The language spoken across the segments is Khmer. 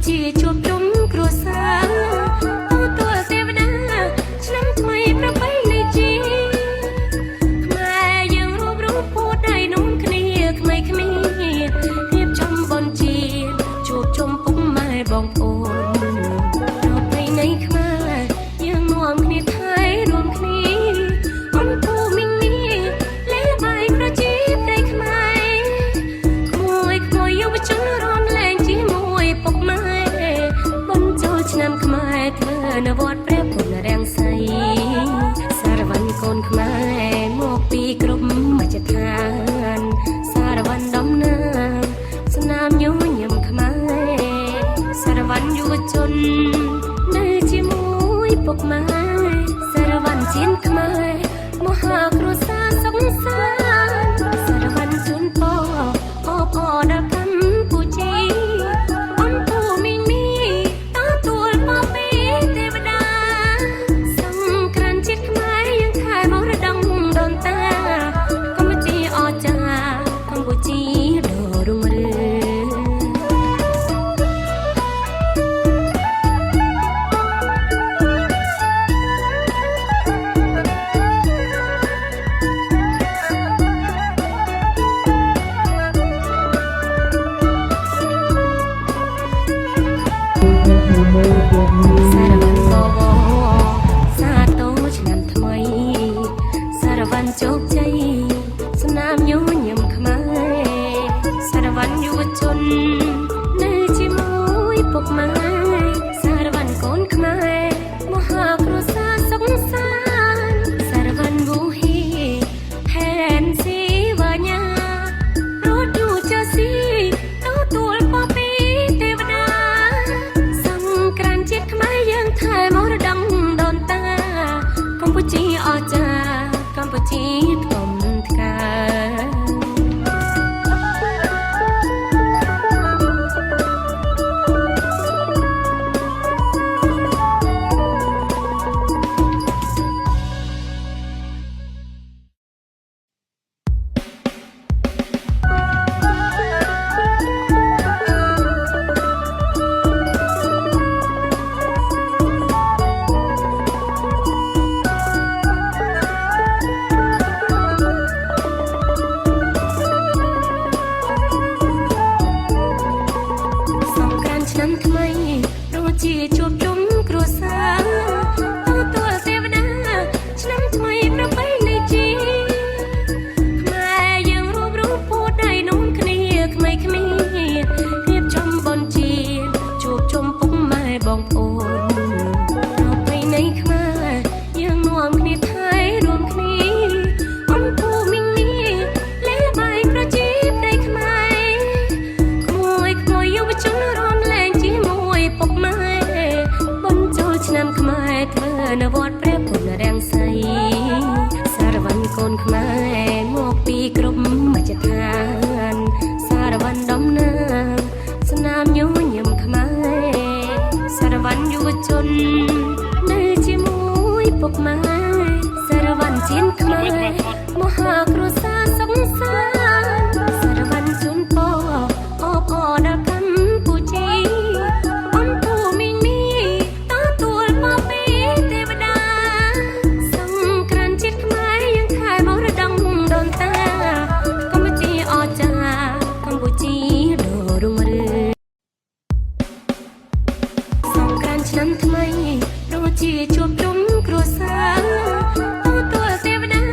ជាជួបជុំគ្រួសារទទួលទេវតាឆ្នាំថ្មីប្រពៃណីជាខ្មែរយើងរួមពួតដៃនំគ្នាក្មេងគ្នារៀបចំបុណ្យជាជួបជុំពុកម៉ែបងប្អូនប្រពៃណីខ្មែរយើងនាំគ្នាថែរួមគ្នាអំពូមីងនេះលេបាយប្រជាប្រិយខ្មែរក្មួយយុវជនរំលែងជាមួយពុកម៉ែបុណ្យចូលឆ្នាំខ្មែរធ្វើនៅវត្តព្រះពុទ្ធរាំងសីសារវ័នកូនខ្មែរមកពីគ្រប់មជ្ឈដ្ឋានសារវ័នដំណើរស្នាមញញឹមខ្មែរសារវ័នយុវជននៅជាមួយពុកម៉ែសារវ័នជាតិខ្មែរមហាគ្រួសារសុខសាន្តសារវ័នជូនពរអបអរដល់កម្ពុជាអំពូមីងនេះទទួលមកពីទេវតាសង្ក្រាន្តជាតិខ្មែរយើងខែមរតកដូនតាកម្ពុជាអស្ចារ្យកម្ពុជាដ៏រុងរឿងសារវ័នបវរសាទរឆ្នាំថ្មីសារវ័នជោគជ័យស្នាមញញឹមខ្មែរសារវ័នយុវជននៅជាមួយពុកម៉ែសារវ័នកូនខ្មែរមហាគ្រួសារសុខសាន្តសារវ័នវូហ៊ីហេនស៊ីវ៉ាញ៉ារត់យូចាស៊ីទទួលមកពីទេវតាសង្ក្រាន្តជាតិខ្មែរយើងថែមរតកដូនតាកម្ពុជាអស្ចារ្យកម្ពុជាធំថ្កើឆ្នាំថ្មីដូចជាជួបជុំគ្រួសារទទួលទេវតាឆ្នាំថ្មីប្រពៃណីជាខ្មែរយើងរួមពួតដៃនំគ្នាក្មេងគ្នារៀបចំបុណ្យជាជួបជុំពុកម៉ែបងប្អូនប្រពៃណីខ្មែរយើងនាំគ្នាថែរួមគ្នាអំពូមីងនេះលេបាយប្រជាប្រិយខ្មែរក្មួយយុវជនរំលែងជាមួយពុកម៉ែបុណ្យចូលឆ្នាំខ្មែរធ្វើនៅវត្តព្រះពុទ្ធរាំងសីសារវ័នកូនខ្មែរមកពីគ្រប់មជ្ឈដ្ឋានសារវ័នដំណើរស្នាមញញឹមខ្មែរសារវ័នយុវជននៅជាមួយពុកម៉ែសារវ័នជាតិខ្មែរមហាគ្រួសារសុខសាន្តសារវ័នជូនពរអបអរដល់កម្ពុជាអំពូមីងនេះទទួលមកពីទេវតាសង្ក្រាន្តជាតិខ្មែរយើងខែមរតកដូនតាកម្ពុជាអស្ចារ្យកម្ពុជាដ៏រុងរឿងសង្ក្រាន្តឆ្នាំថ្មីដូចជាជួបជុំគ្រួសារទទួលទេវតា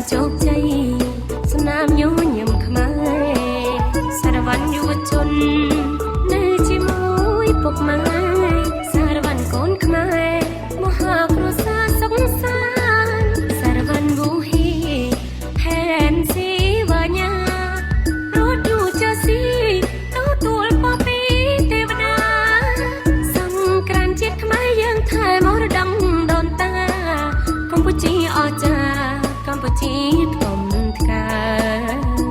ជោគជ័យស្នាមញញឹមខ្មែរសារវ័នយុវជននៅជាមួយពុកម៉ែសារវ័នកូនខ្មែរមហាគ្រួសារសុខសាន្តសារវ័នវូហ៊ីផែនស៊ីវញ្ញារត់យូជើស៊ីទទួលពរពីទេវតាសង្ក្រាន្តជាតិខ្មែរយើងថែមរដឹងដូនតាកម្ពុជាអស្ចារ្យកម្ពុជាថ្កុំថ្កើ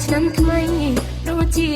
ឆ្នាំថ្មីដូចជា